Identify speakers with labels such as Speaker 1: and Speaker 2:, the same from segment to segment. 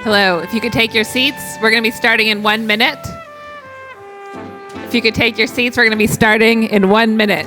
Speaker 1: Hello, if you could take your seats, we're going to be starting in 1 minute. If you could take your seats, we're going to be starting in 1 minute.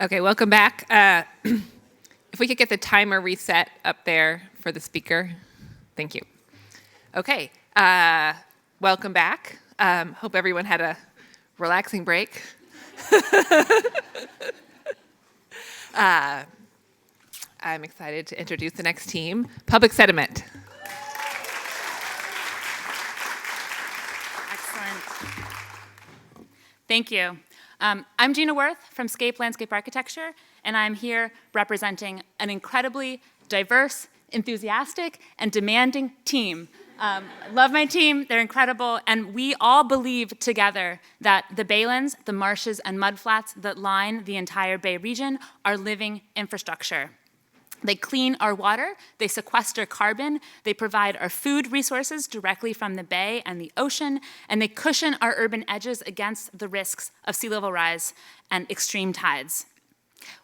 Speaker 1: Okay, welcome back. If we could get the timer reset up there for the speaker. Thank you. Okay, welcome back. Hope everyone had a relaxing break. I'm excited to introduce the next team, Public Sediment.
Speaker 2: Excellent. Thank you. I'm Gina Worth from Scape Landscape Architecture, and I'm here representing an incredibly diverse, enthusiastic, and demanding team. Love my team, they're incredible, and we all believe together that the baylands, the marshes, and mudflats that line the entire Bay region are living infrastructure. They clean our water, they sequester carbon, they provide our food resources directly from the bay and the ocean, and they cushion our urban edges against the risks of sea level rise and extreme tides.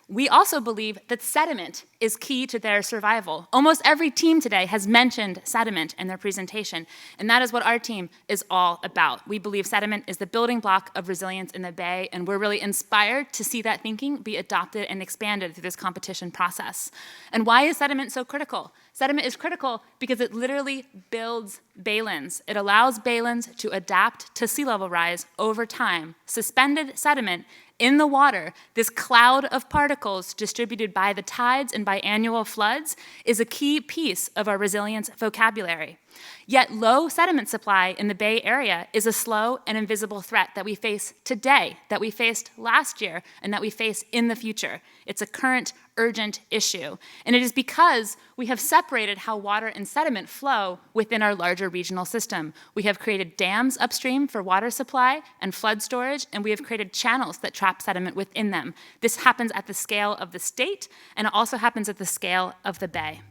Speaker 2: We also believe that sediment is key to their survival. Almost every team today has mentioned sediment in their presentation, and that is what our team is all about. We believe sediment is the building block of resilience in the Bay, and we're really inspired to see that thinking be adopted and expanded through this competition process. And why is sediment so critical? Sediment is critical because it literally builds baylands. It allows baylands to adapt to sea level rise over time. Suspended sediment in the water, this cloud of particles distributed by the tides and by annual floods, is a key piece of our resilience vocabulary. Yet low sediment supply in the Bay Area is a slow and invisible threat that we face today, that we faced last year, and that we face in the future. It's a current, urgent issue. And it is because we have separated how water and sediment flow within our larger regional system. We have created dams upstream for water supply and flood storage, and we have created channels that trap sediment within them. This happens at the scale of the state, and it also happens at the scale of the Bay.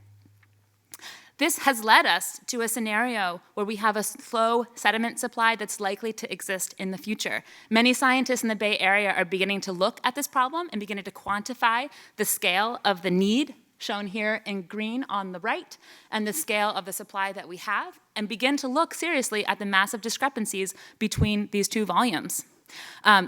Speaker 2: This has led us to a scenario where we have a slow sediment supply that's likely to exist in the future. Many scientists in the Bay Area are beginning to look at this problem and beginning to quantify the scale of the need, shown here in green on the right, and the scale of the supply that we have, and begin to look seriously at the massive discrepancies between these two volumes.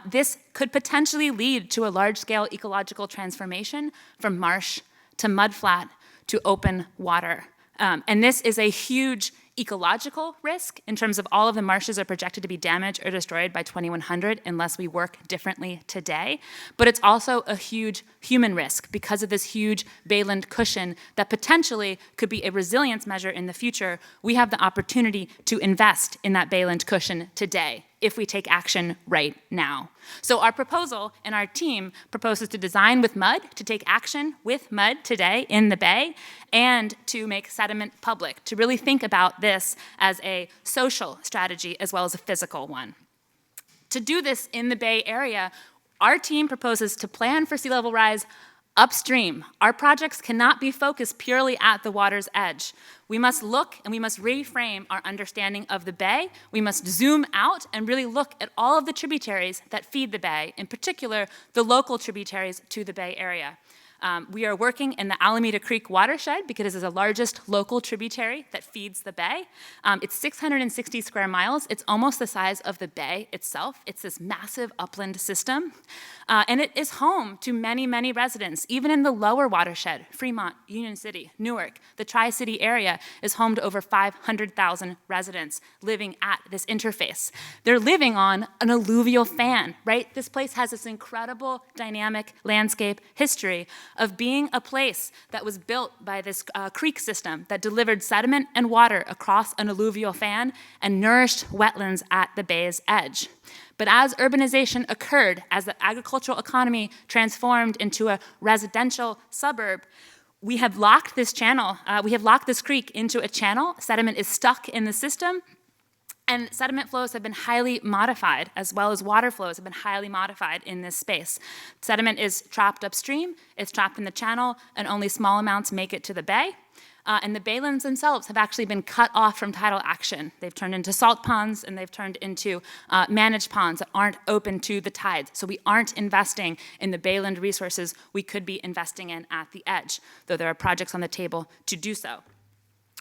Speaker 2: This could potentially lead to a large-scale ecological transformation from marsh to mudflat to open water. And this is a huge ecological risk in terms of all of the marshes are projected to be damaged or destroyed by 2100 unless we work differently today. But it's also a huge human risk because of this huge bayland cushion that potentially could be a resilience measure in the future. We have the opportunity to invest in that bayland cushion today if we take action right now. So our proposal and our team proposes to design with mud, to take action with mud today in the Bay, and to make sediment public, to really think about this as a social strategy as well as a physical one. To do this in the Bay Area, our team proposes to plan for sea level rise upstream. Our projects cannot be focused purely at the water's edge. We must look and we must reframe our understanding of the Bay. We must zoom out and really look at all of the tributaries that feed the Bay, in particular, the local tributaries to the Bay Area. We are working in the Alameda Creek watershed because it is the largest local tributary that feeds the Bay. It's 660 square miles. It's almost the size of the Bay itself. It's this massive upland system. And it is home to many, many residents, even in the lower watershed, Fremont, Union City, Newark. The Tri-City area is home to over 500,000 residents living at this interface. They're living on an alluvial fan, right? This place has this incredible dynamic landscape history. of being a place that was built by this creek system that delivered sediment and water across an alluvial fan and nourished wetlands at the bay's edge. But as urbanization occurred, as the agricultural economy transformed into a residential suburb, we have locked this channel, we have locked this creek into a channel. Sediment is stuck in the system, and sediment flows have been highly modified, as well as water flows have been highly modified in this space. Sediment is trapped upstream, it's trapped in the channel, and only small amounts make it to the bay. And the baylands themselves have actually been cut off from tidal action. They've turned into salt ponds, and they've turned into managed ponds that aren't open to the tides. So we aren't investing in the bayland resources we could be investing in at the edge, though there are projects on the table to do so.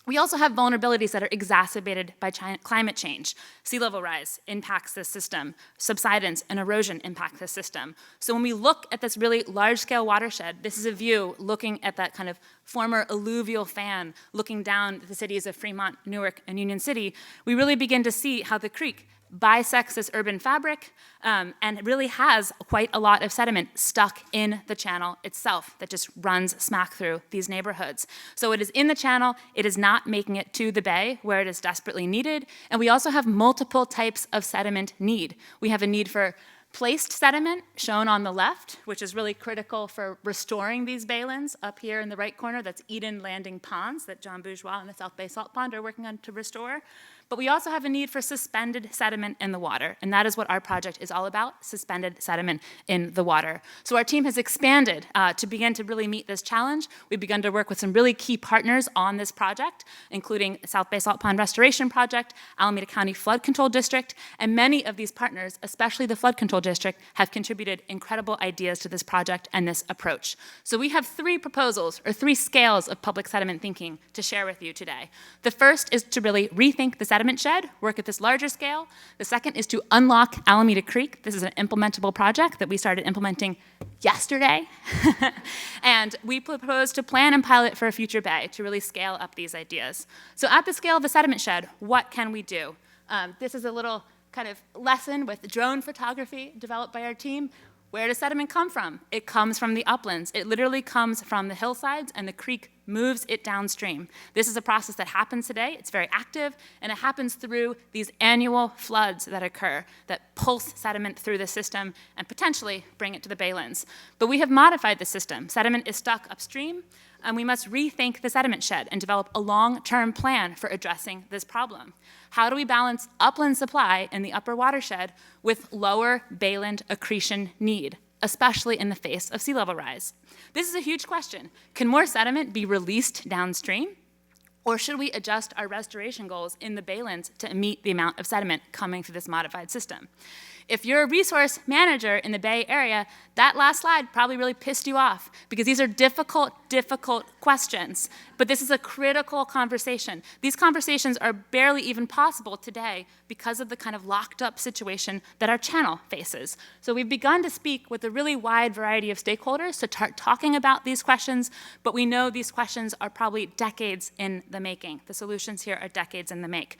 Speaker 2: We also have vulnerabilities that are exacerbated by climate change. Sea level rise impacts this system. Subsidence and erosion impact this system. So when we look at this really large-scale watershed, this is a view looking at that kind of former alluvial fan, looking down the cities of Fremont, Newark, and Union City, we really begin to see how the creek bisects this urban fabric and really has quite a lot of sediment stuck in the channel itself that just runs smack through these neighborhoods. So it is in the channel, it is not making it to the bay where it is desperately needed, and we also have multiple types of sediment need. We have a need for placed sediment, shown on the left, which is really critical for restoring these baylands. Up here in the right corner, that's Eden Landing Ponds that John Bourgeois and the South Bay Salt Pond are working on to restore. But we also have a need for suspended sediment in the water, and that is what our project is all about, suspended sediment in the water. So our team has expanded to begin to really meet this challenge. We've begun to work with some really key partners on this project, including South Bay Salt Pond Restoration Project, Alameda County Flood Control District, and many of these partners, especially the Flood Control District, have contributed incredible ideas to this project and this approach. So we have three proposals, or three scales of public sediment thinking to share with you today. The first is to really rethink the sediment shed, work at this larger scale. The second is to unlock Alameda Creek. This is an implementable project that we started implementing yesterday. And we propose to plan and pilot for a future bay to really scale up these ideas. So at the scale of the sediment shed, what can we do? This is a little kind of lesson with drone photography developed by our team. Where does sediment come from? It comes from the uplands. It literally comes from the hillsides, and the creek moves it downstream. This is a process that happens today. It's very active, and it happens through these annual floods that occur that pulse sediment through the system and potentially bring it to the baylands. But we have modified the system. Sediment is stuck upstream, and we must rethink the sediment shed and develop a long-term plan for addressing this problem. How do we balance upland supply in the upper watershed with lower bayland accretion need, especially in the face of sea level rise? This is a huge question. Can more sediment be released downstream? Or should we adjust our restoration goals in the baylands to meet the amount of sediment coming through this modified system? If you're a resource manager in the Bay Area, that last slide probably really pissed you off because these are difficult questions. But this is a critical conversation. These conversations are barely even possible today because of the kind of locked up situation that our channel faces. So we've begun to speak with a really wide variety of stakeholders to start talking about these questions, but we know these questions are probably decades in the making. The solutions here are decades in the make.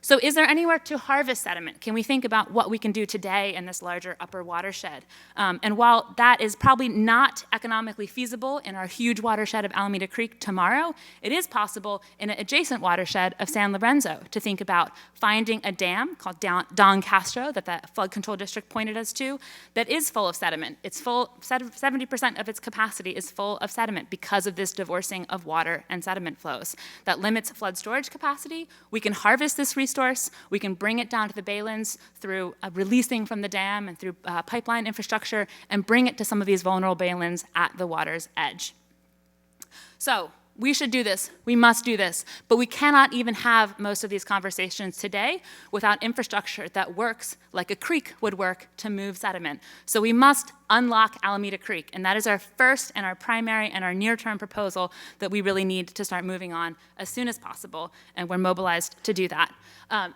Speaker 2: So is there anywhere to harvest sediment? Can we think about what we can do today in this larger upper watershed? And while that is probably not economically feasible in our huge watershed of Alameda Creek tomorrow, it is possible in an adjacent watershed of San Lorenzo to think about finding a dam called Don Castro that the Flood Control District pointed us to that is full of sediment. It's full, 70% of its capacity is full of sediment because of this divorcing of water and sediment flows. That limits flood storage capacity. We can harvest this resource. We can bring it down to the baylands through releasing from the dam and through pipeline infrastructure and bring it to some of these vulnerable baylands at the water's edge. So we should do this, we must do this, but we cannot even have most of these conversations today without infrastructure that works like a creek would work to move sediment. So we must unlock Alameda Creek, and that is our first and our primary and our near-term proposal that we really need to start moving on as soon as possible, and we're mobilized to do that.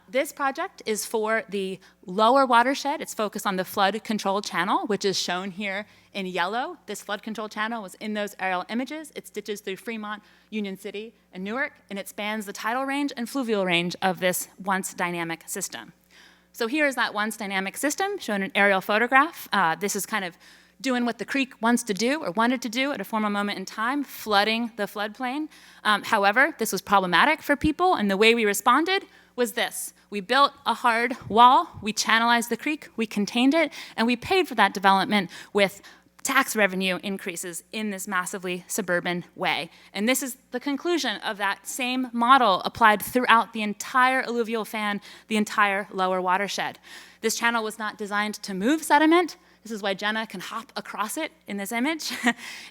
Speaker 2: This project is for the lower watershed. It's focused on the flood control channel, which is shown here in yellow. This flood control channel was in those aerial images. It stitches through Fremont, Union City, and Newark, and it spans the tidal range and fluvial range of this once dynamic system. So here is that once dynamic system, shown in an aerial photograph. This is kind of doing what the creek wants to do or wanted to do at a former moment in time, flooding the floodplain. However, this was problematic for people, and the way we responded was this. We built a hard wall, we channelized the creek, we contained it, and we paid for that development with tax revenue increases in this massively suburban way. And this is the conclusion of that same model applied throughout the entire alluvial fan, the entire lower watershed. This channel was not designed to move sediment. This is why Jenna can hop across it in this image.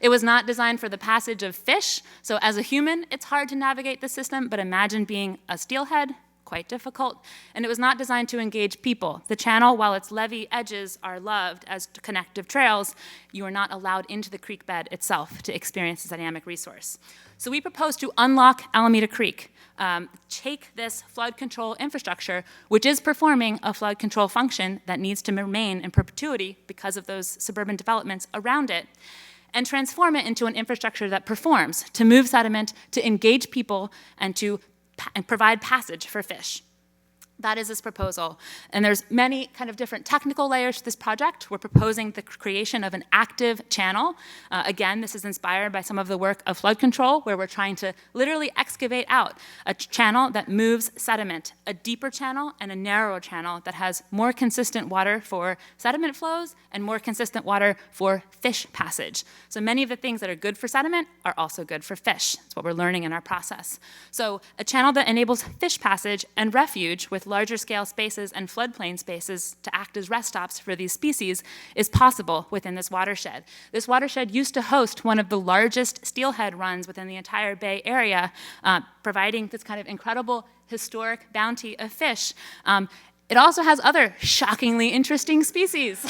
Speaker 2: It was not designed for the passage of fish. So as a human, it's hard to navigate the system, but imagine being a steelhead, quite difficult. And it was not designed to engage people. The channel, while its levee edges are loved as connective trails, you are not allowed into the creek bed itself to experience this dynamic resource. So we propose to unlock Alameda Creek, take this flood control infrastructure, which is performing a flood control function that needs to remain in perpetuity because of those suburban developments around it, and transform it into an infrastructure that performs to move sediment, to engage people, and to provide passage for fish. That is this proposal. And there's many kind of different technical layers to this project. We're proposing the creation of an active channel. Again, this is inspired by some of the work of flood control, where we're trying to literally excavate out a channel that moves sediment, a deeper channel and a narrower channel that has more consistent water for sediment flows and more consistent water for fish passage. So many of the things that are good for sediment are also good for fish. That's what we're learning in our process. So a channel that enables fish passage and refuge with larger scale spaces and floodplain spaces to act as rest stops for these species is possible within this watershed. This watershed used to host one of the largest steelhead runs within the entire Bay Area, providing this kind of incredible historic bounty of fish. It also has other shockingly interesting species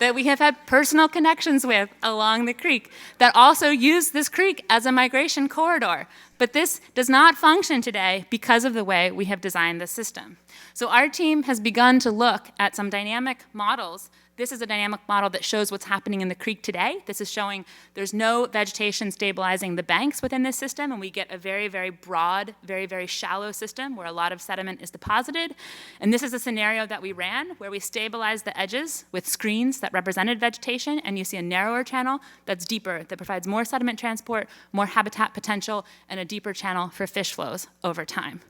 Speaker 2: that we have had personal connections with along the creek that also use this creek as a migration corridor. But this does not function today because of the way we have designed the system. So our team has begun to look at some dynamic models. This is a dynamic model that shows what's happening in the creek today. This is showing there's no vegetation stabilizing the banks within this system, and we get a very, very broad, very, very shallow system where a lot of sediment is deposited. And this is a scenario that we ran where we stabilized the edges with screens that represented vegetation, and you see a narrower channel that's deeper, that provides more sediment transport, more habitat potential, and a deeper channel for fish flows over time.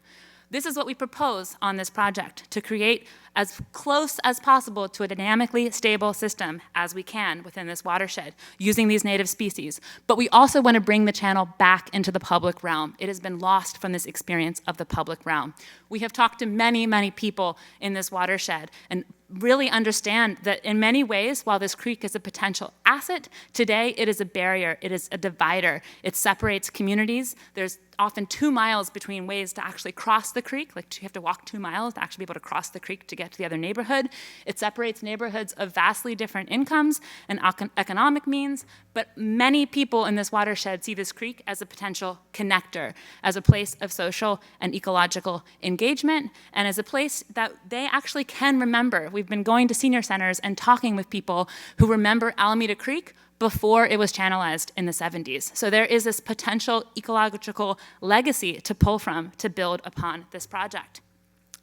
Speaker 2: This is what we propose on this project, to create as close as possible to a dynamically stable system as we can within this watershed, using these native species. But we also want to bring the channel back into the public realm. It has been lost from this experience of the public realm. We have talked to many, many people in this watershed and really understand that in many ways, while this creek is a potential asset, today it is a barrier, it is a divider. It separates communities. There's often 2 miles between ways to actually cross the creek, like you have to walk 2 miles to actually be able to cross the creek to get to the other neighborhood. It separates neighborhoods of vastly different incomes and economic means, but many people in this watershed see this creek as a potential connector, as a place of social and ecological engagement, and as a place that they actually can remember. We've been going to senior centers and talking with people who remember Alameda Creek before it was channelized in the 70s. So there is this potential ecological legacy to pull from to build upon this project.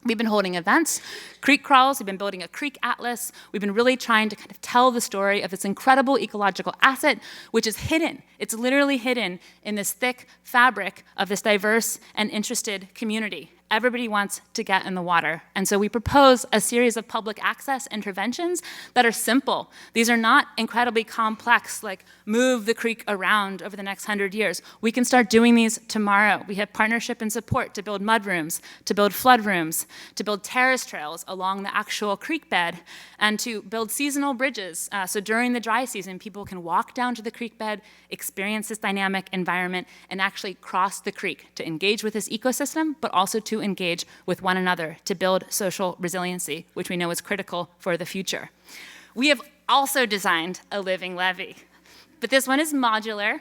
Speaker 2: We've been holding events, creek crawls, we've been building a creek atlas. We've been really trying to kind of tell the story of this incredible ecological asset, which is hidden. It's literally hidden in this thick fabric of this diverse and interested community. Everybody wants to get in the water. And so we propose a series of public access interventions that are simple. These are not incredibly complex, like move the creek around over the next 100 years. We can start doing these tomorrow. We have partnership and support to build mud rooms, to build flood rooms, to build terrace trails along the actual creek bed, and to build seasonal bridges. So during the dry season, people can walk down to the creek bed, experience this dynamic environment, and actually cross the creek to engage with this ecosystem, but also to engage with one another to build social resiliency, which we know is critical for the future. We have also designed a living levee, but this one is modular.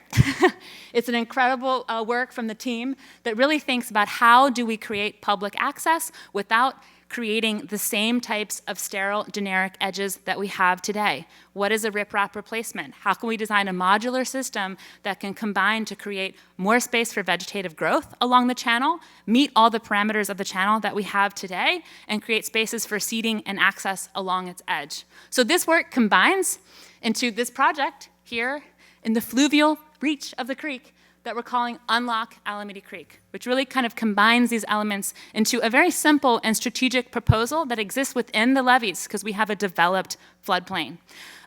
Speaker 2: It's an incredible work from the team that really thinks about how do we create public access without creating the same types of sterile, generic edges that we have today. What is a riprap replacement? How can we design a modular system that can combine to create more space for vegetative growth along the channel, meet all the parameters of the channel that we have today, and create spaces for seeding and access along its edge? So this work combines into this project here in the fluvial reach of the creek that we're calling Unlock Alameda Creek, which really kind of combines these elements into a very simple and strategic proposal that exists within the levees because we have a developed floodplain.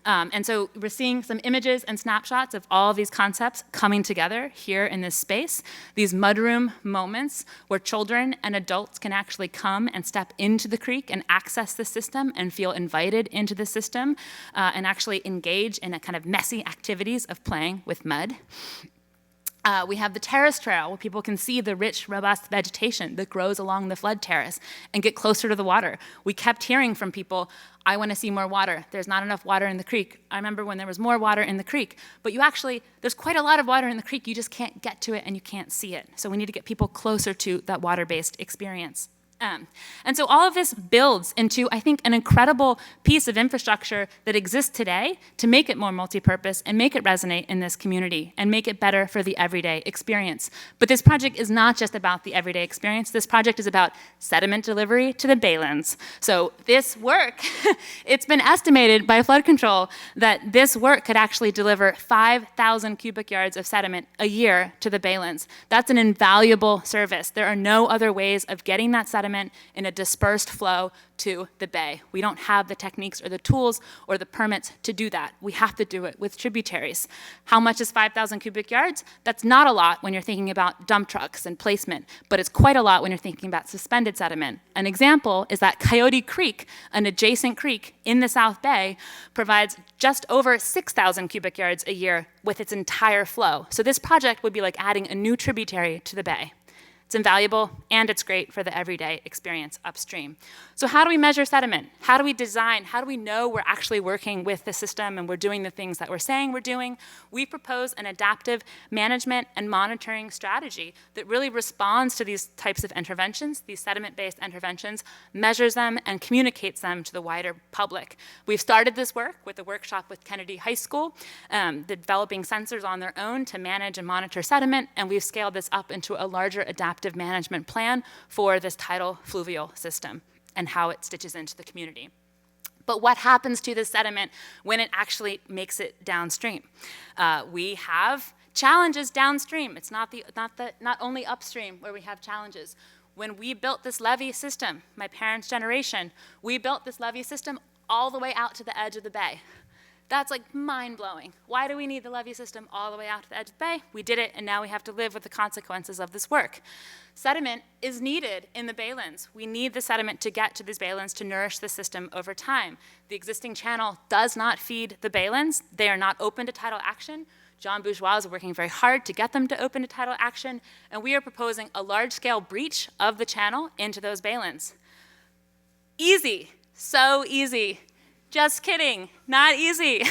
Speaker 2: And so we're seeing some images and snapshots of all of these concepts coming together here in this space, these mudroom moments where children and adults can actually come and step into the creek and access the system and feel invited into the system and actually engage in a kind of messy activities of playing with mud. We have the terrace trail where people can see the rich, robust vegetation that grows along the flood terrace and get closer to the water. We kept hearing from people, I want to see more water. There's not enough water in the creek. I remember when there was more water in the creek, but there's quite a lot of water in the creek. You just can't get to it and you can't see it. So we need to get people closer to that water-based experience. And so all of this builds into, I think, an incredible piece of infrastructure that exists today to make it more multi-purpose and make it resonate in this community and make it better for the everyday experience. But this project is not just about the everyday experience. This project is about sediment delivery to the baylands. So this work, it's been estimated by flood control that this work could actually deliver 5,000 cubic yards of sediment a year to the baylands. That's an invaluable service. There are no other ways of getting that sediment in a dispersed flow to the bay. We don't have the techniques or the tools or the permits to do that. We have to do it with tributaries. How much is 5,000 cubic yards? That's not a lot when you're thinking about dump trucks and placement, but it's quite a lot when you're thinking about suspended sediment. An example is that Coyote Creek, an adjacent creek in the South Bay, provides just over 6,000 cubic yards a year with its entire flow. So this project would be like adding a new tributary to the bay. It's invaluable, and it's great for the everyday experience upstream. So how do we measure sediment? How do we design? How do we know we're actually working with the system and we're doing the things that we're saying we're doing? We propose an adaptive management and monitoring strategy that really responds to these types of interventions, these sediment-based interventions, measures them, and communicates them to the wider public. We've started this work with a workshop with Kennedy High School, developing sensors on their own to manage and monitor sediment, and we've scaled this up into a larger adaptive management plan for this tidal fluvial system and how it stitches into the community. But what happens to the sediment when it actually makes it downstream? We have challenges downstream. It's not only upstream where we have challenges. When we built this levee system, my parents' generation, we built this levee system all the way out to the edge of the bay. That's like mind-blowing. Why do we need the levee system all the way out to the edge of the bay? We did it, and now we have to live with the consequences of this work. Sediment is needed in the baylands. We need the sediment to get to these baylands to nourish the system over time. The existing channel does not feed the baylands. They are not open to tidal action. John Bourgeois is working very hard to get them to open to tidal action, and we are proposing a large-scale breach of the channel into those baylands. Easy, so easy. Just kidding, not easy.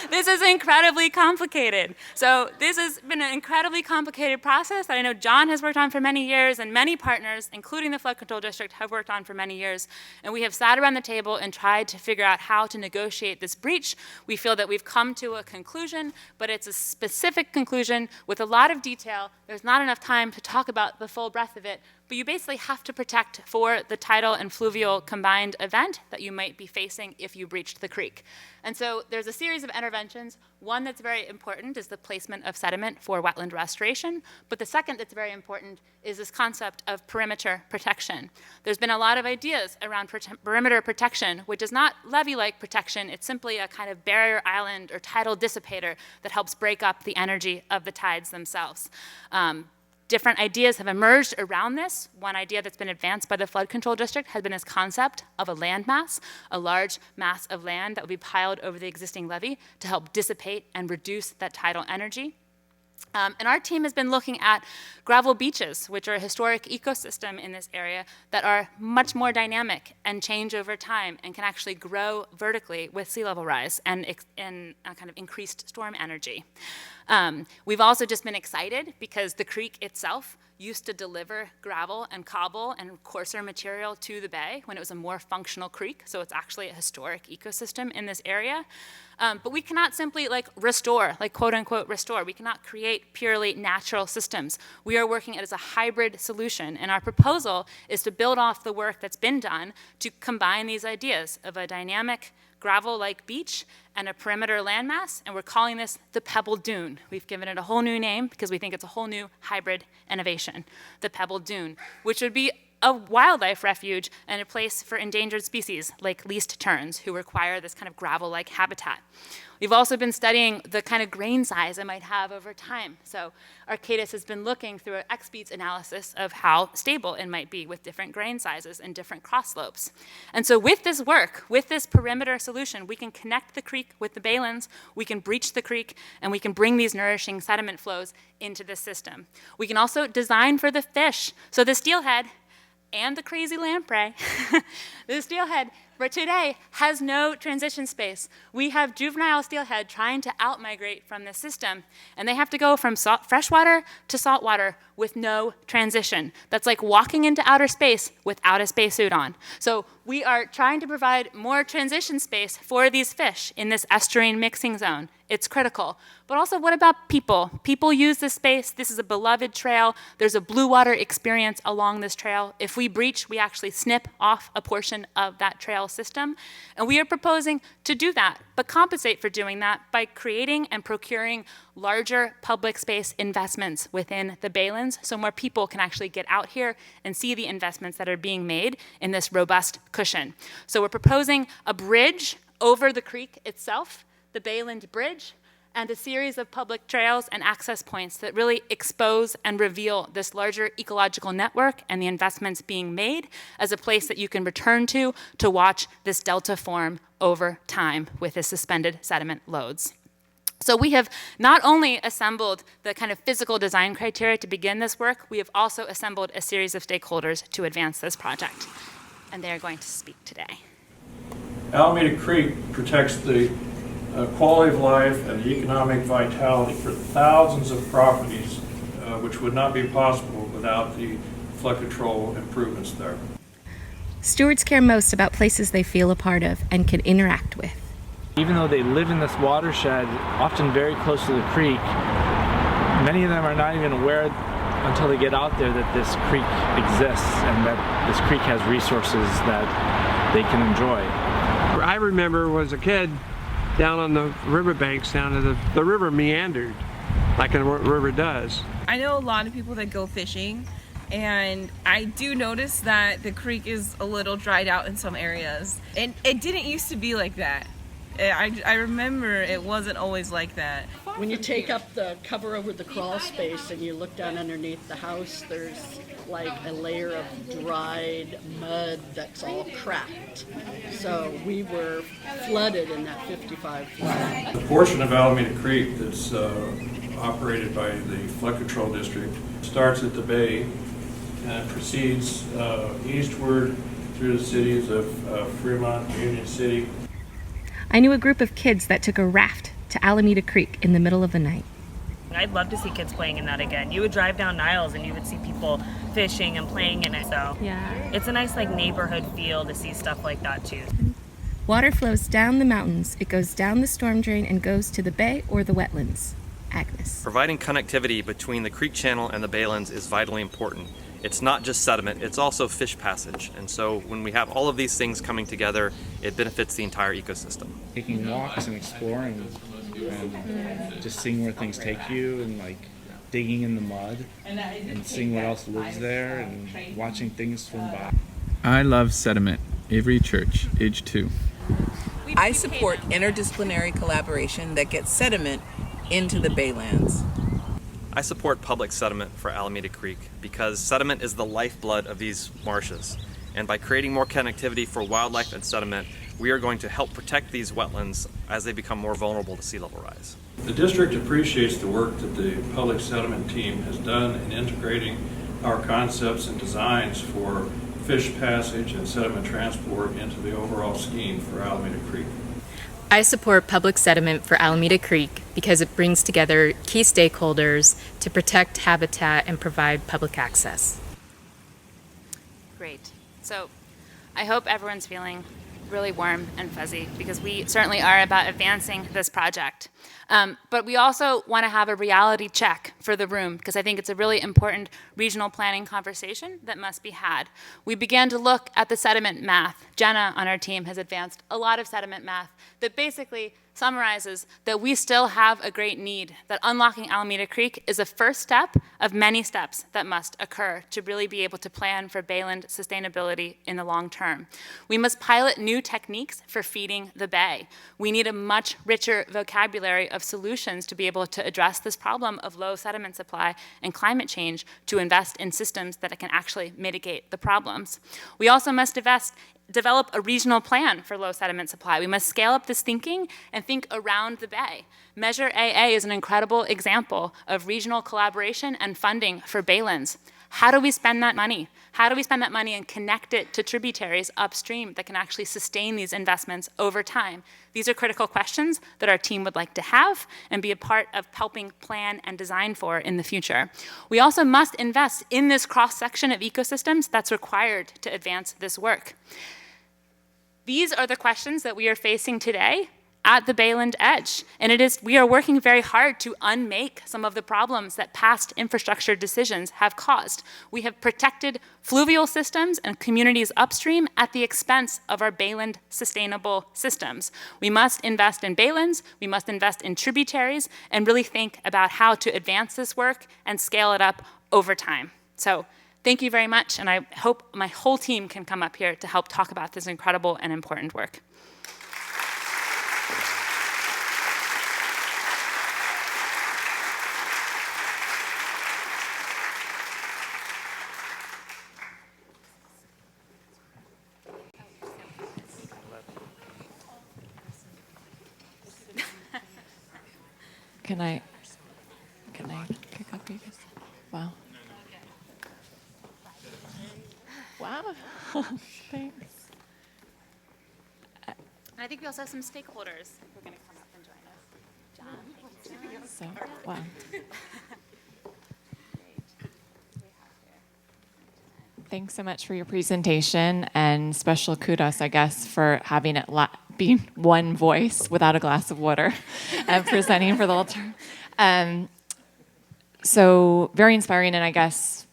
Speaker 2: This is incredibly complicated. So this has been an incredibly complicated process that I know John has worked on for many years, and many partners, including the Flood Control District, have worked on for many years. And we have sat around the table and tried to figure out how to negotiate this breach. We feel that we've come to a conclusion, but it's a specific conclusion with a lot of detail. There's not enough time to talk about the full breadth of it, but you basically have to protect for the tidal and fluvial combined event that you might be facing if you breached the creek. And so there's a series of interventions. One that's very important is the placement of sediment for wetland restoration, but the second that's very important is this concept of perimeter protection. There's been a lot of ideas around perimeter protection, which is not levee-like protection. It's simply a kind of barrier island or tidal dissipator that helps break up the energy of the tides themselves. Different ideas have emerged around this. One idea that's been advanced by the Flood Control District has been this concept of a land mass, a large mass of land that would be piled over the existing levee to help dissipate and reduce that tidal energy. And our team has been looking at gravel beaches, which are a historic ecosystem in this area that are much more dynamic and change over time and can actually grow vertically with sea level rise and kind of increased storm energy. We've also just been excited because the creek itself used to deliver gravel and cobble and coarser material to the bay when it was a more functional creek, so it's actually a historic ecosystem in this area. But we cannot simply restore, quote unquote restore. We cannot create purely natural systems. We are working as a hybrid solution, and our proposal is to build off the work that's been done to combine these ideas of a dynamic gravel-like beach and a perimeter landmass, and we're calling this the Pebble Dune. We've given it a whole new name because we think it's a whole new hybrid innovation, the Pebble Dune, which would be a wildlife refuge and a place for endangered species like least terns who require this kind of gravel-like habitat. We've also been studying the kind of grain size it might have over time. So Arcadis has been looking through an XBeats analysis of how stable it might be with different grain sizes and different cross slopes. And so with this work, with this perimeter solution, we can connect the creek with the baylands, we can breach the creek, and we can bring these nourishing sediment flows into the system. We can also design for the fish. So the steelhead and the crazy lamprey, the steelhead for today has no transition space. We have juvenile steelhead trying to outmigrate from the system, and they have to go from freshwater to saltwater with no transition. That's like walking into outer space without a spacesuit on. So we are trying to provide more transition space for these fish in this estuarine mixing zone. It's critical. But also, what about people? People use this space. This is a beloved trail. There's a blue water experience along this trail. If we breach, we actually snip off a portion of that trail system. And we are proposing to do that, but compensate for doing that by creating and procuring larger public space investments within the baylands so more people can actually get out here and see the investments that are being made in this robust cushion. So we're proposing a bridge over the creek itself, the Bayland Bridge, and a series of public trails and access points that really expose and reveal this larger ecological network and the investments being made as a place that you can return to watch this delta form over time with the suspended sediment loads. So we have not only assembled the kind of physical design criteria to begin this work, we have also assembled a series of stakeholders to advance this project. And they are going to speak today.
Speaker 3: Alameda Creek protects the quality of life and the economic vitality for thousands of properties, which would not be possible without the flood control improvements there.
Speaker 4: Stewards care most about places they feel a part of and can interact with.
Speaker 5: Even though they live in this watershed, often very close to the creek, many of them are not even aware until they get out there that this creek exists and that this creek has resources that they can enjoy.
Speaker 6: I remember as a kid down on the riverbanks, down to the river meandered like a river does.
Speaker 7: I know a lot of people that go fishing, and I do notice that the creek is a little dried out in some areas. And it didn't used to be like that. I remember it wasn't always like that.
Speaker 8: When you take up the cover over the crawl space and you look down underneath the house, there's like a layer of dried mud that's all cracked. So we were flooded in that 55 flood.
Speaker 3: The portion of Alameda Creek that's operated by the Flood Control District starts at the bay and proceeds eastward through the cities of Fremont, Union City.
Speaker 4: I knew a group of kids that took a raft to Alameda Creek in the middle of the night.
Speaker 9: I'd love to see kids playing in that again. You would drive down Niles and you would see people fishing and playing in it. So yeah, it's a nice neighborhood feel to see stuff like that too.
Speaker 4: Water flows down the mountains. It goes down the storm drain and goes to the bay or the wetlands. Agnes.
Speaker 10: Providing connectivity between the creek channel and the baylands is vitally important. It's not just sediment, it's also fish passage. And so when we have all of these things coming together, it benefits the entire ecosystem.
Speaker 5: Taking walks and exploring and just seeing where things take you and digging in the mud and seeing what else lives there and watching things swim by.
Speaker 11: I love Sediment, Avery Church, age 2.
Speaker 12: I support interdisciplinary collaboration that gets sediment into the baylands.
Speaker 10: I support public sediment for Alameda Creek because sediment is the lifeblood of these marshes. And by creating more connectivity for wildlife and sediment, we are going to help protect these wetlands as they become more vulnerable to sea level rise.
Speaker 3: The district appreciates the work that the public sediment team has done in integrating our concepts and designs for fish passage and sediment transport into the overall scheme for Alameda Creek.
Speaker 13: I support public sediment for Alameda Creek because it brings together key stakeholders to protect habitat and provide public access.
Speaker 2: Great. So I hope everyone's feeling really warm and fuzzy because we certainly are about advancing this project. But we also want to have a reality check for the room because I think it's a really important regional planning conversation that must be had. We began to look at the sediment math Jenna on our team has advanced a lot of sediment math that basically summarizes that we still have a great need, that unlocking Alameda Creek is a first step of many steps that must occur to really be able to plan for bayland sustainability in the long term. We must pilot new techniques for feeding the bay. We need a much richer vocabulary of solutions to be able to address this problem of low sediment supply and climate change, to invest in systems that can actually mitigate the problems. We also must develop a regional plan for low sediment supply. We must scale up this thinking and think around the bay. Measure AA is an incredible example of regional collaboration and funding for baylands. How do we spend that money? How do we spend that money and connect it to tributaries upstream that can actually sustain these investments over time? These are critical questions that our team would like to have and be a part of helping plan and design for in the future. We also must invest in this cross-section of ecosystems that's required to advance this work. These are the questions that we are facing today at the bayland edge. And we are working very hard to unmake some of the problems that past infrastructure decisions have caused. We have protected fluvial systems and communities upstream at the expense of our bayland sustainable systems. We must invest in baylands, we must invest in tributaries, and really think about how to advance this work and scale it up over time. So thank you very much, and I hope my whole team can come up here to help talk about this incredible and important work.
Speaker 14: Can I pick up you guys? Wow. Wow. Thanks.
Speaker 2: I think we also have some stakeholders who are going to come up and join us. John.
Speaker 14: So, wow. Thanks so much for your presentation, and special kudos, I guess, for having it being one voice without a glass of water and presenting for the whole term. So very inspiring, and I guess,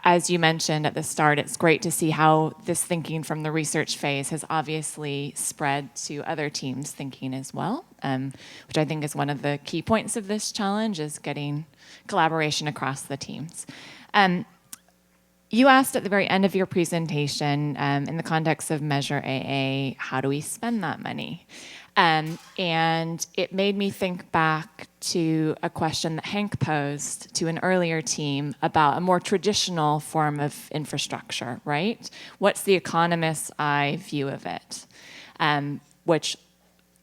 Speaker 14: as you mentioned at the start, it's great to see how this thinking from the research phase has obviously spread to other teams' thinking as well, which I think is one of the key points of this challenge, is getting collaboration across the teams. You asked at the very end of your presentation, in the context of Measure AA, how do we spend that money? And it made me think back to a question that Hank posed to an earlier team about a more traditional form of infrastructure, right? What's the economist's eye view of it? Which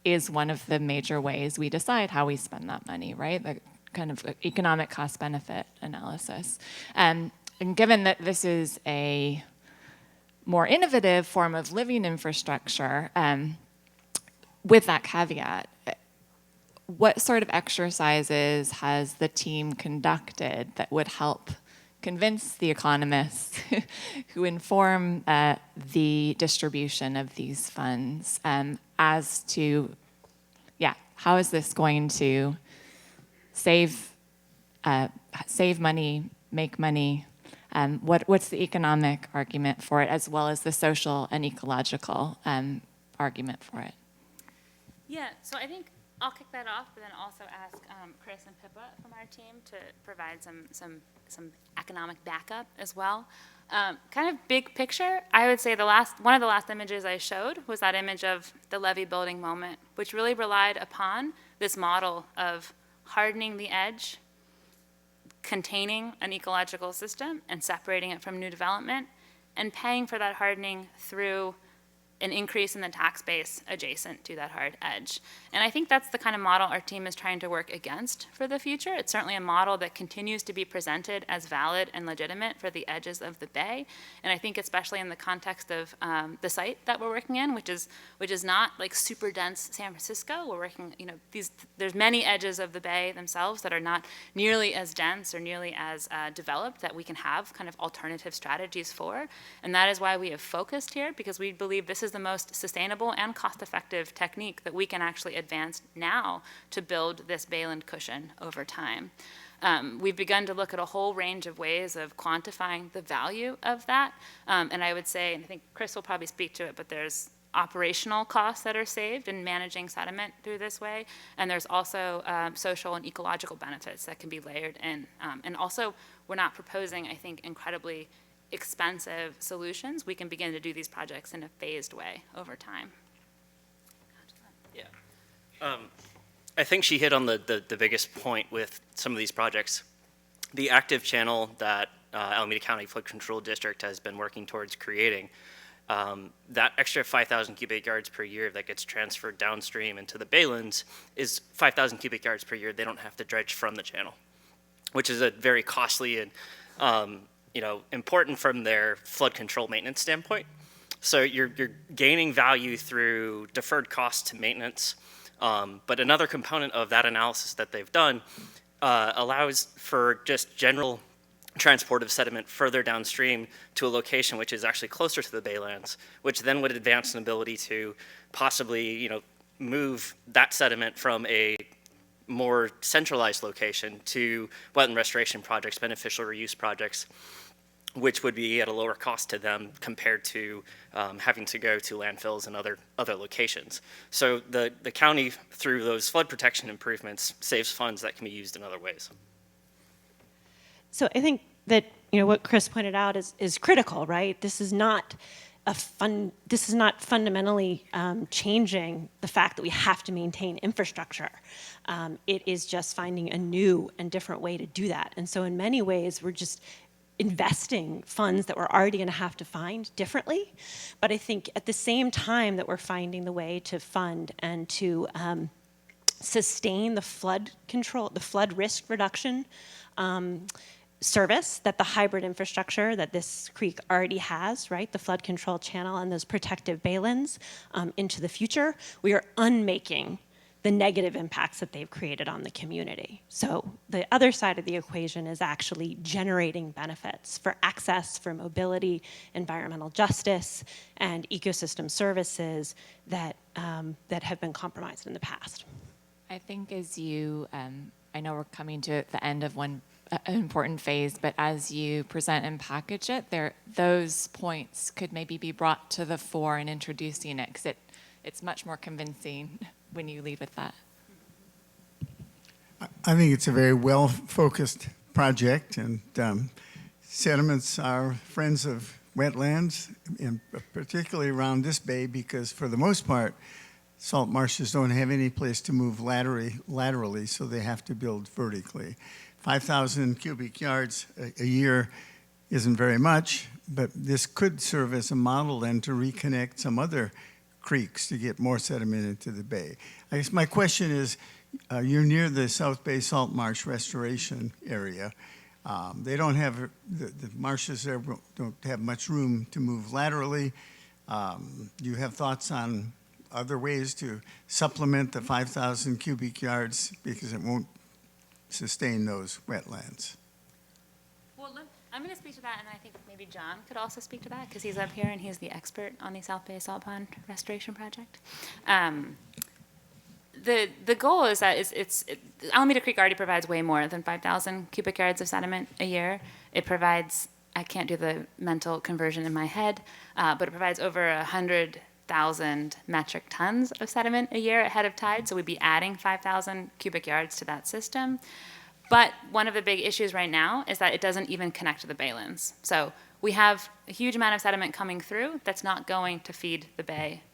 Speaker 14: is one of the major ways we decide how we spend that money, right? The kind of economic cost-benefit analysis. And given that this is a more innovative form of living infrastructure, with that caveat, what sort of exercises has the team conducted that would help convince the economists who inform the distribution of these funds as to, how is this going to save money, make money? What's the economic argument for it, as well as the social and ecological argument for it?
Speaker 2: Yeah, so I think I'll kick that off, but then also ask Chris and Pippa from our team to provide some economic backup as well. Kind of big picture, I would say one of the last images I showed was that image of the levee building moment, which really relied upon this model of hardening the edge, containing an ecological system and separating it from new development, and paying for that hardening through an increase in the tax base adjacent to that hard edge. And I think that's the kind of model our team is trying to work against for the future. It's certainly a model that continues to be presented as valid and legitimate for the edges of the bay. And I think especially in the context of the site that we're working in, which is not like super dense San Francisco. We're working, there's many edges of the bay themselves that are not nearly as dense or nearly as developed that we can have kind of alternative strategies for. And that is why we have focused here, because we believe this is the most sustainable and cost-effective technique that we can actually advance now to build this bayland cushion over time. We've begun to look at a whole range of ways of quantifying the value of that. And I would say, and I think Chris will probably speak to it, but there's operational costs that are saved in managing sediment through this way. And there's also social and ecological benefits that can be layered in. And also, we're not proposing, I think, incredibly expensive solutions. We can begin to do these projects in a phased way over time.
Speaker 15: Yeah. I think she hit on the biggest point with some of these projects. The active channel that Alameda County Flood Control District has been working towards creating, that extra 5,000 cubic yards per year that gets transferred downstream into the baylands is 5,000 cubic yards per year they don't have to dredge from the channel, which is a very costly and important from their flood control maintenance standpoint. So you're gaining value through deferred costs to maintenance. But another component of that analysis that they've done allows for just general transport of sediment further downstream to a location which is actually closer to the baylands, which then would advance an ability to possibly, move that sediment from a more centralized location to wetland restoration projects, beneficial reuse projects, which would be at a lower cost to them compared to having to go to landfills and other locations. So the county, through those flood protection improvements, saves funds that can be used in other ways.
Speaker 16: So I think that what Chris pointed out is critical, right? This is not fundamentally changing the fact that we have to maintain infrastructure. It is just finding a new and different way to do that. And so in many ways, we're just investing funds that we're already going to have to find differently. But I think at the same time that we're finding the way to fund and to sustain the flood control, the flood risk reduction service that the hybrid infrastructure that this creek already has, right? The flood control channel and those protective baylands into the future, we are unmaking the negative impacts that they've created on the community. So the other side of the equation is actually generating benefits for access, for mobility, environmental justice, and ecosystem services that have been compromised in the past.
Speaker 14: I think as you, I know we're coming to the end of one important phase, but as you present and package it, those points could maybe be brought to the fore in introducing it, because it's much more convincing when you lead with that.
Speaker 17: I think it's a very well-focused project, and sediments are friends of wetlands, and particularly around this bay, because for the most part, salt marshes don't have any place to move laterally, so they have to build vertically. 5,000 cubic yards a year isn't very much, but this could serve as a model then to reconnect some other creeks to get more sediment into the bay. I guess my question is, you're near the South Bay Salt Marsh Restoration area. They don't have, the marshes there don't have much room to move laterally. Do you have thoughts on other ways to supplement the 5,000 cubic yards, because it won't sustain those wetlands?
Speaker 2: Well, I'm going to speak to that, and I think maybe John could also speak to that, because he's up here and he's the expert on the South Bay Salt Pond Restoration Project. The goal is that Alameda Creek already provides way more than 5,000 cubic yards of sediment a year. It provides, I can't do the mental conversion in my head, but it provides over 100,000 metric tons of sediment a year ahead of tide, so we'd be adding 5,000 cubic yards to that system. But one of the big issues right now is that it doesn't even connect to the baylands. So we have a huge amount of sediment coming through that's not going to feed the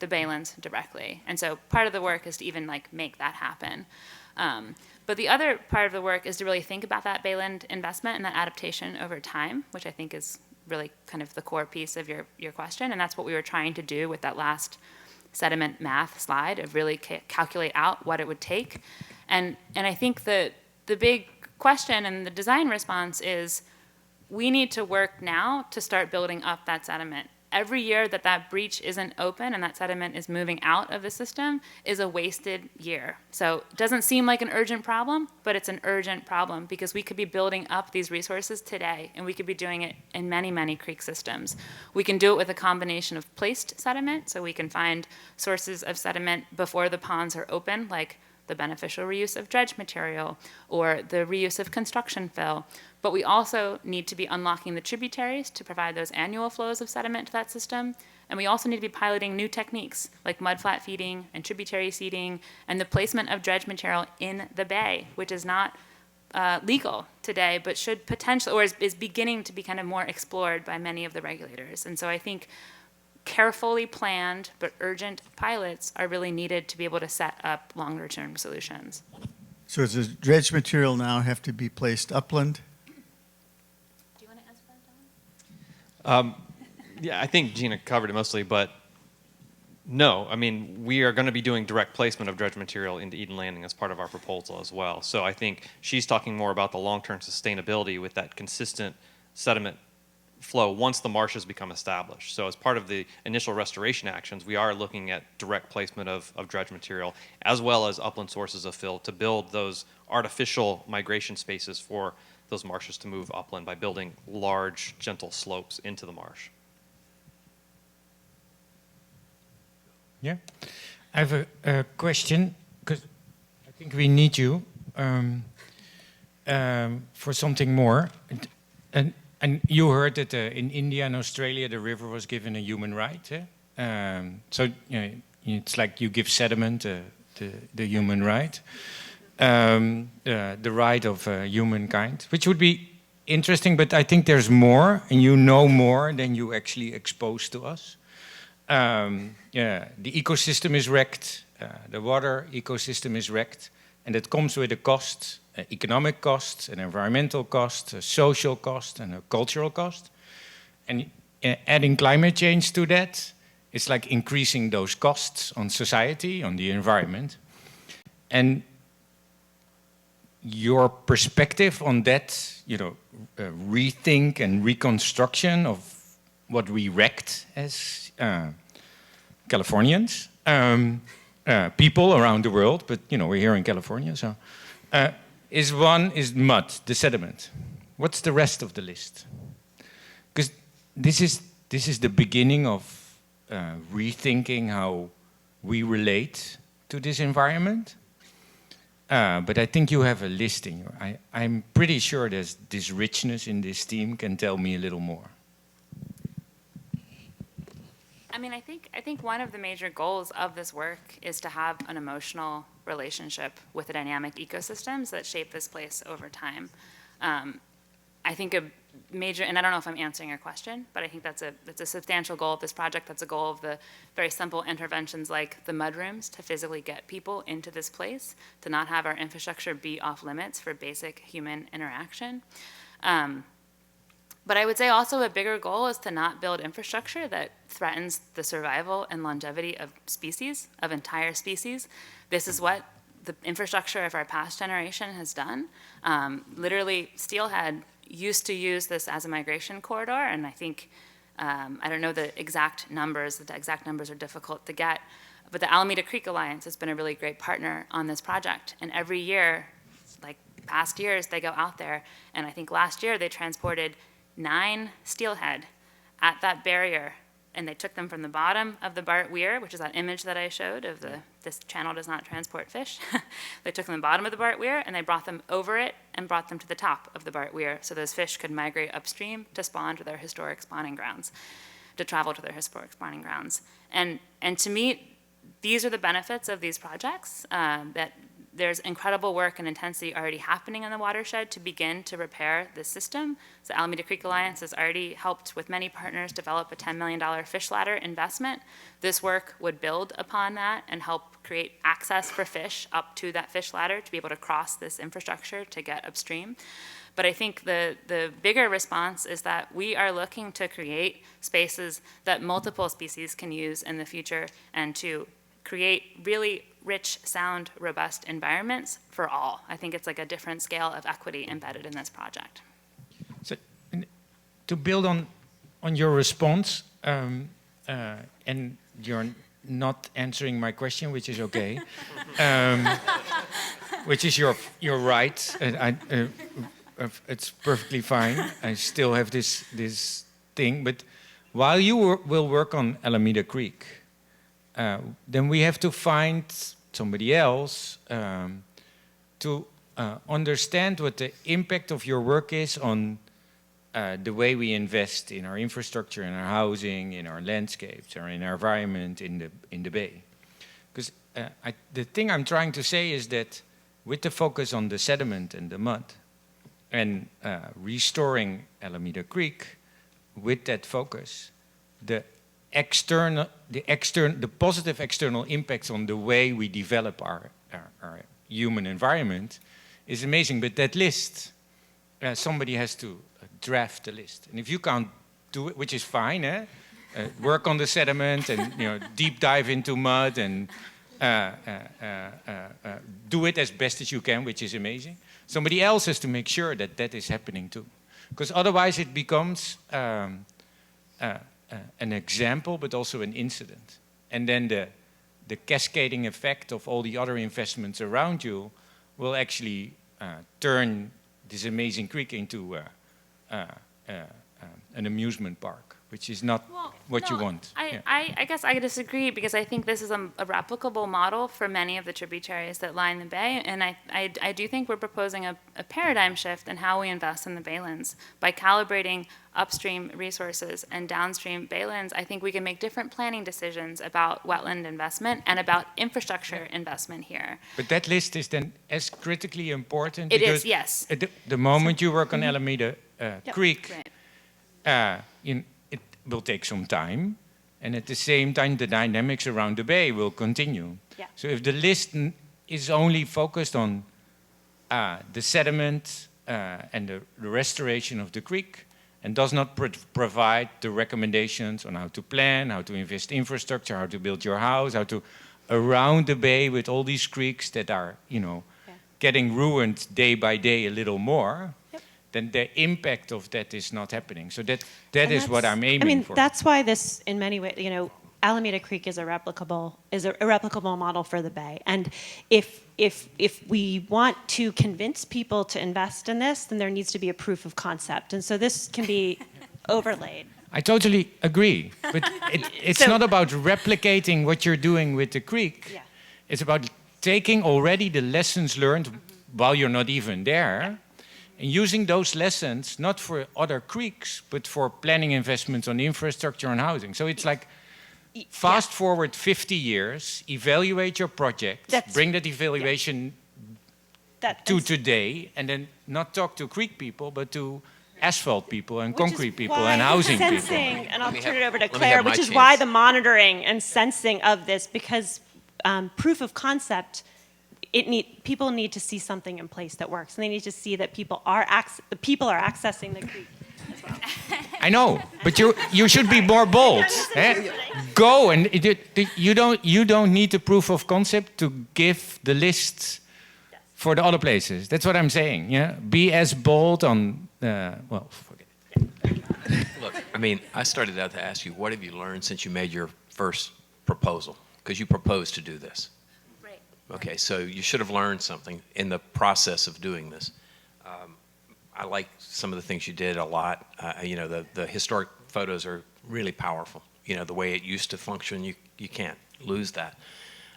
Speaker 2: baylands directly. And so part of the work is to even make that happen. But the other part of the work is to really think about that bayland investment and that adaptation over time, which I think is really kind of the core piece of your question. And that's what we were trying to do with that last sediment math slide, of really calculate out what it would take. And I think the big question and the design response is, we need to work now to start building up that sediment. Every year that breach isn't open and that sediment is moving out of the system is a wasted year. So it doesn't seem like an urgent problem, but it's an urgent problem, because we could be building up these resources today, and we could be doing it in many, many creek systems. We can do it with a combination of placed sediment, so we can find sources of sediment before the ponds are open, like the beneficial reuse of dredge material or the reuse of construction fill. But we also need to be unlocking the tributaries to provide those annual flows of sediment to that system. And we also need to be piloting new techniques like mudflat feeding and tributary seeding and the placement of dredge material in the bay, which is not legal today, but should potentially, or is beginning to be kind of more explored by many of the regulators. And so I think carefully planned but urgent pilots are really needed to be able to set up longer term solutions.
Speaker 17: So does the dredge material now have to be placed upland?
Speaker 2: Do you want to answer that, Don?
Speaker 10: Yeah, I think Gina covered it mostly, but no. I mean, we are going to be doing direct placement of dredge material into Eden Landing as part of our proposal as well. So I think she's talking more about the long-term sustainability with that consistent sediment flow once the marshes become established. So as part of the initial restoration actions, we are looking at direct placement of dredge material as well as upland sources of fill to build those artificial migration spaces for those marshes to move upland by building large, gentle slopes into the marsh.
Speaker 18: Yeah, I have a question because I think we need you for something more. And you heard that in India and Australia the river was given a human right. So you know, it's like you give sediment the human right, the right of humankind, which would be interesting. But I think there's more, and you know more than you actually expose to us. Yeah, the ecosystem is wrecked, the water ecosystem is wrecked, and it comes with a cost, economic cost, an environmental cost, a social cost, and a cultural cost. And adding climate change to that is like increasing those costs on society, on the environment. And your perspective on that, you know, rethink and reconstruction of what we wrecked as Californians, people around the world, but you know, we're here in California, so is mud, the sediment. What's the rest of the list? Because this is the beginning of rethinking how we relate to this environment. But I think you have a list in your. I'm pretty sure there's this richness in this team can tell me a little more.
Speaker 2: I mean, I think one of the major goals of this work is to have an emotional relationship with the dynamic ecosystems that shape this place over time. I think a major, and I don't know if I'm answering your question, but I think that's a substantial goal of this project. That's a goal of the very simple interventions like the mudrooms to physically get people into this place, to not have our infrastructure be off limits for basic human interaction. But I would say also a bigger goal is to not build infrastructure that threatens the survival and longevity of species, of entire species. This is what the infrastructure of our past generation has done. Literally, steelhead used to use this as a migration corridor, and I think, I don't know the exact numbers are difficult to get, but the Alameda Creek Alliance has been a really great partner on this project, and every year, like past years, they go out there, and I think last year they transported 9 steelhead at that barrier, and they took them from the bottom of the Bart Weir, which is that image that I showed of this channel does not transport fish. They took them to the bottom of the Bart Weir, and they brought them over it and brought them to the top of the Bart Weir, so those fish could migrate upstream to spawn to their historic spawning grounds, to travel to their historic spawning grounds. And to me, these are the benefits of these projects, that there's incredible work and intensity already happening in the watershed to begin to repair this system. The Alameda Creek Alliance has already helped with many partners develop a $10 million fish ladder investment. This work would build upon that and help create access for fish up to that fish ladder to be able to cross this infrastructure to get upstream. But I think the bigger response is that we are looking to create spaces that multiple species can use in the future and to create really rich, sound, robust environments for all. I think it's like a different scale of equity embedded in this project.
Speaker 18: So, to build on your response, and you're not answering my question, which is okay, which is your right. It's perfectly fine. I still have this thing, but while you will work on Alameda Creek, then we have to find somebody else to understand what the impact of your work is on the way we invest in our infrastructure, in our housing, in our landscapes, or in our environment in the bay. Because the thing I'm trying to say is that with the focus on the sediment and the mud, and restoring Alameda Creek, with that focus, the positive external impacts on the way we develop our human environment is amazing. But that list, somebody has to draft the list. And if you can't do it, which is fine, work on the sediment and deep dive into mud and do it as best as you can, which is amazing. Somebody else has to make sure that that is happening too. Because otherwise it becomes an example, but also an incident. And then the cascading effect of all the other investments around you will actually turn this amazing creek into an amusement park, which is not what you want.
Speaker 2: I guess I disagree, because I think this is a replicable model for many of the tributaries that line the bay, and I do think we're proposing a paradigm shift in how we invest in the baylands. By calibrating upstream resources and downstream baylands, I think we can make different planning decisions about wetland investment and about infrastructure investment here.
Speaker 18: But that list is then as critically important.
Speaker 2: It is, yes.
Speaker 18: The moment you work on Alameda Creek, it will take some time, and at the same time the dynamics around the bay will continue.
Speaker 16: Yeah.
Speaker 18: So if the list is only focused on the sediment and the restoration of the creek, and does not provide the recommendations on how to plan, how to invest infrastructure, how to build your house, how to around the bay with all these creeks that are getting ruined day by day a little more, then the impact of that is not happening. So that is what I'm aiming for.
Speaker 16: That's why this, in many ways, Alameda Creek is a replicable model for the bay. And if we want to convince people to invest in this, then there needs to be a proof of concept. And so this can be overlaid.
Speaker 18: I totally agree, but it's not about replicating what you're doing with the creek.
Speaker 16: Yeah.
Speaker 18: It's about taking already the lessons learned while you're not even there, and using those lessons not for other creeks, but for planning investments on infrastructure and housing. So it's like fast forward 50 years, evaluate your project, bring that evaluation to today, and then not talk to creek people, but to asphalt people and concrete people and housing people.
Speaker 16: And I'll turn it over to Claire, which is why the monitoring and sensing of this, because proof of concept, people need to see something in place that works, and they need to see that people are accessing the creek as well.
Speaker 18: I know, but you should be more bold. Go, and you don't need the proof of concept to give the list for the other places. That's what I'm saying. Yeah, be as bold on. Forget it.
Speaker 19: Look, I mean, I started out to ask you, what have you learned since you made your first proposal? Because you proposed to do this.
Speaker 2: Right.
Speaker 19: Okay, so you should have learned something in the process of doing this. I like some of the things you did a lot. The historic photos are really powerful. The way it used to function, you can't lose that.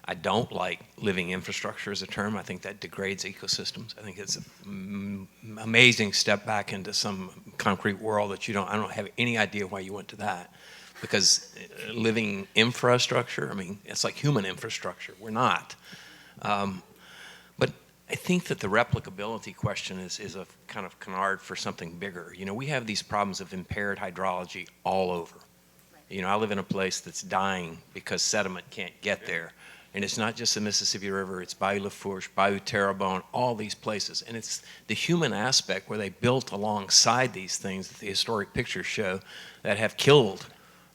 Speaker 19: I don't like living infrastructure as a term. I think that degrades ecosystems. I think it's an amazing step back into some concrete world that I don't have any idea why you went to that. Because living infrastructure, I mean, it's like human infrastructure. We're not. But I think that the replicability question is a kind of canard for something bigger. We have these problems of impaired hydrology all over. I live in a place that's dying because sediment can't get there. And it's not just the Mississippi River, it's Bayou Lafourche, Bayou Terrebonne, all these places. And it's the human aspect where they built alongside these things that the historic pictures show that have killed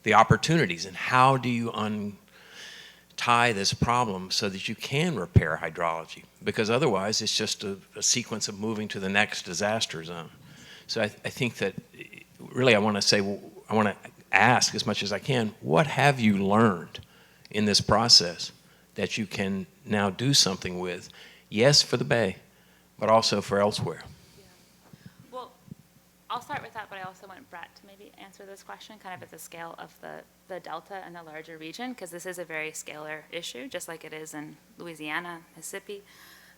Speaker 19: the opportunities. And how do you untie this problem so that you can repair hydrology? Because otherwise it's just a sequence of moving to the next disaster zone. So I think that really I want to ask as much as I can, what have you learned in this process that you can now do something with, yes, for the Bay, but also for elsewhere?
Speaker 2: Well, I'll start with that, but I also want Brett to maybe answer this question kind of at the scale of the Delta and the larger region, because this is a very scalar issue, just like it is in Louisiana, Mississippi.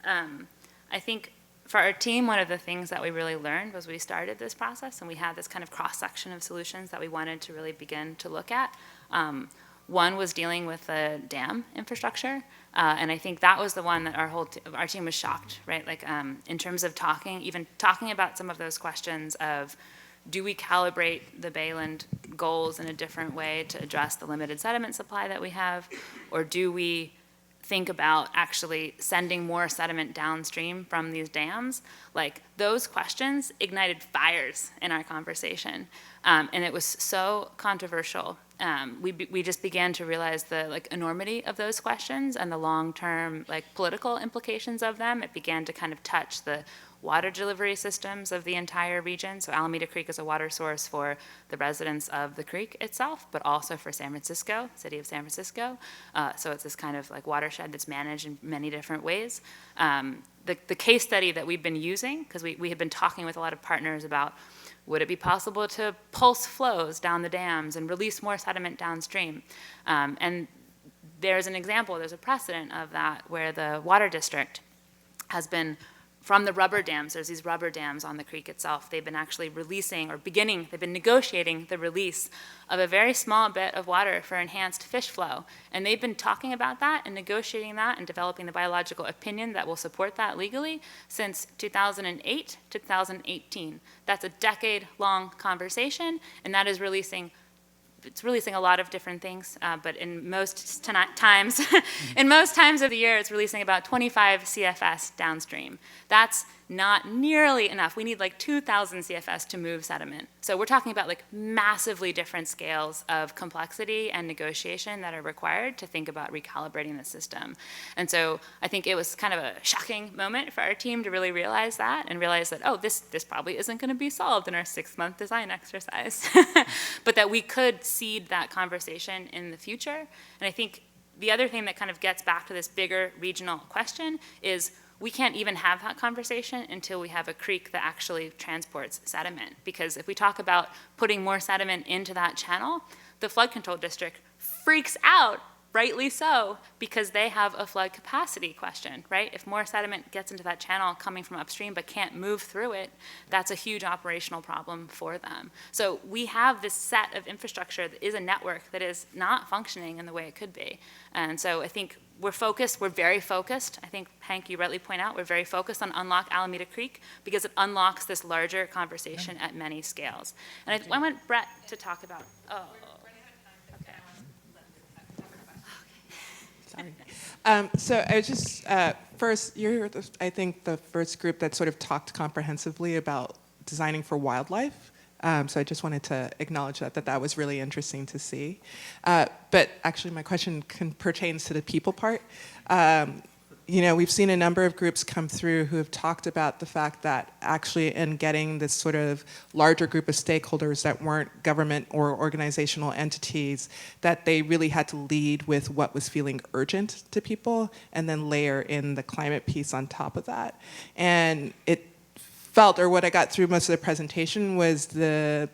Speaker 2: I think for our team, one of the things that we really learned was we started this process and we had this kind of cross-section of solutions that we wanted to really begin to look at. One was dealing with the dam infrastructure, and I think that was the one that our team was shocked, right? Like in terms of even talking about some of those questions of, do we calibrate the Bayland goals in a different way to address the limited sediment supply that we have, or do we think about actually sending more sediment downstream from these dams? Like, those questions ignited fires in our conversation, and it was so controversial. We just began to realize the enormity of those questions and the long-term political implications of them. It began to kind of touch the water delivery systems of the entire region. So Alameda Creek is a water source for the residents of the creek itself, but also for San Francisco, city of San Francisco. So it's this kind of watershed that's managed in many different ways. The case study that we've been using, because we have been talking with a lot of partners about, would it be possible to pulse flows down the dams and release more sediment downstream? And there's an example, there's a precedent of that, where the water district has been, from the rubber dams, there's these rubber dams on the creek itself, they've been actually releasing, or they've been negotiating the release of a very small bit of water for enhanced fish flow. And they've been talking about that and negotiating that and developing the biological opinion that will support that legally since 2008 to 2018. That's a decade-long conversation, and that is releasing a lot of different things, but in most times, in most times of the year, it's releasing about 25 CFS downstream. That's not nearly enough. We need 2,000 CFS to move sediment. So we're talking about massively different scales of complexity and negotiation that are required to think about recalibrating the system. And so I think it was kind of a shocking moment for our team to really realize that, and realize that, oh, this probably isn't going to be solved in our 6-month design exercise, but that we could seed that conversation in the future. And I think the other thing that kind of gets back to this bigger regional question is, we can't even have that conversation until we have a creek that actually transports sediment. Because if we talk about putting more sediment into that channel, the flood control district freaks out, rightly so, because they have a flood capacity question, right? If more sediment gets into that channel coming from upstream but can't move through it, that's a huge operational problem for them. So we have this set of infrastructure that is a network that is not functioning in the way it could be. And so I think we're very focused. I think, Hank, you rightly point out, we're very focused on Unlock Alameda Creek because it unlocks this larger conversation at many scales. And I want Brett to talk about,
Speaker 20: Sorry. So I was just, first, you're, I think, the first group that sort of talked comprehensively about designing for wildlife. So I just wanted to acknowledge that was really interesting to see. But actually, my question pertains to the people part. We've seen a number of groups come through who have talked about the fact that actually in getting this sort of larger group of stakeholders that weren't government or organizational entities, that they really had to lead with what was feeling urgent to people and then layer in the climate piece on top of that. And it felt, or what I got through most of the presentation, was the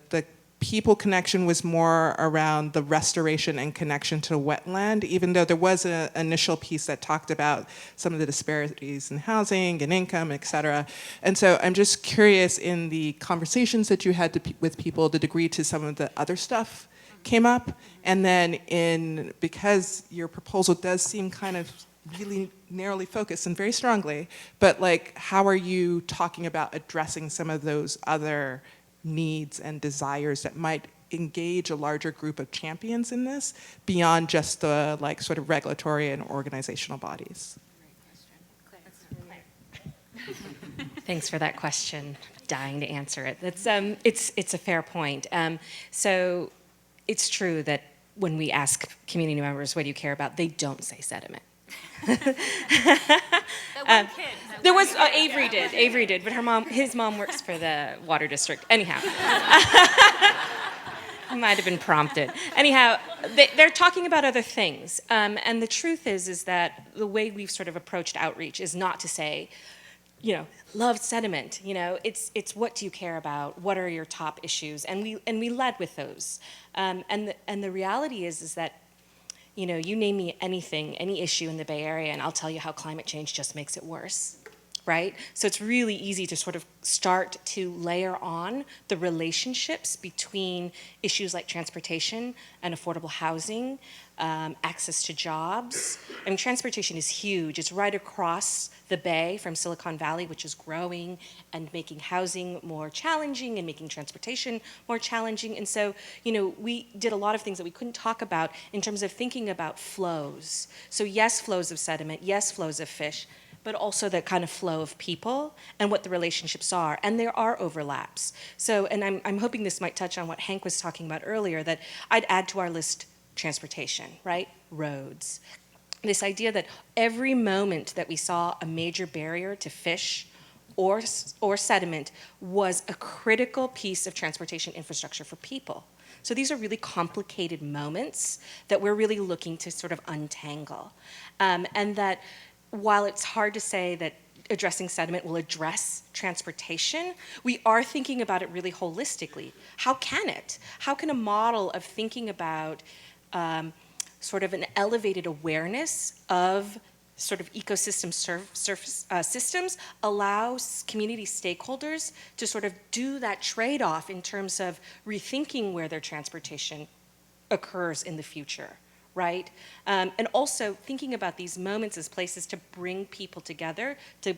Speaker 20: people connection was more around the restoration and connection to wetland, even though there was an initial piece that talked about some of the disparities in housing and income, et cetera. And so I'm just curious, in the conversations that you had with people, the degree to some of the other stuff came up, and then because your proposal does seem kind of really narrowly focused and very strongly, but how are you talking about addressing some of those other needs and desires that might engage a larger group of champions in this beyond just the sort of regulatory and organizational bodies?
Speaker 21: Thanks for that question. Dying to answer it. It's a fair point. So it's true that when we ask community members, what do you care about, they don't say sediment. There was Avery did, but his mom works for the water district. Anyhow, might have been prompted. Anyhow, they're talking about other things, and the truth is that the way we've sort of approached outreach is not to say, loved sediment. It's what do you care about? What are your top issues? And we led with those. And the reality is that, you name me anything, any issue in the Bay Area, and I'll tell you how climate change just makes it worse. Right? So it's really easy to sort of start to layer on the relationships between issues like transportation and affordable housing, access to jobs. I mean, transportation is huge. It's right across the Bay from Silicon Valley, which is growing and making housing more challenging and making transportation more challenging. And so, we did a lot of things that we couldn't talk about in terms of thinking about flows. So yes, flows of sediment, yes, flows of fish, but also the kind of flow of people and what the relationships are. And there are overlaps. So, and I'm hoping this might touch on what Hank was talking about earlier, that I'd add to our list transportation, right? Roads. This idea that every moment that we saw a major barrier to fish or sediment was a critical piece of transportation infrastructure for people. So these are really complicated moments that we're really looking to sort of untangle. And that while it's hard to say that addressing sediment will address transportation, we are thinking about it really holistically. How can it? How can a model of thinking about sort of an elevated awareness of sort of ecosystem systems allows community stakeholders to sort of do that trade-off in terms of rethinking where their transportation occurs in the future? Right? And also thinking about these moments as places to bring people together to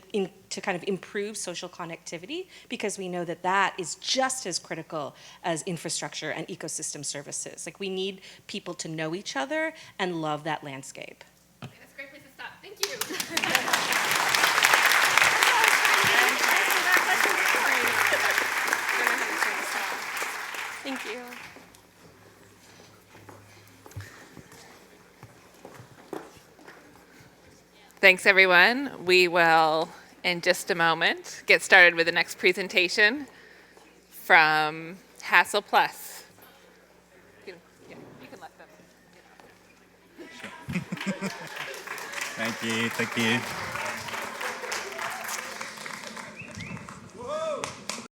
Speaker 21: kind of improve social connectivity, because we know that is just as critical as infrastructure and ecosystem services. Like, we need people to know each other and love that landscape.
Speaker 2: Okay, that's a great place to stop. Thank you.
Speaker 1: Thank you. Thanks, everyone. We will, in just a moment, get started with the next presentation from Hassel Plus. You can let them.
Speaker 11: Thank you.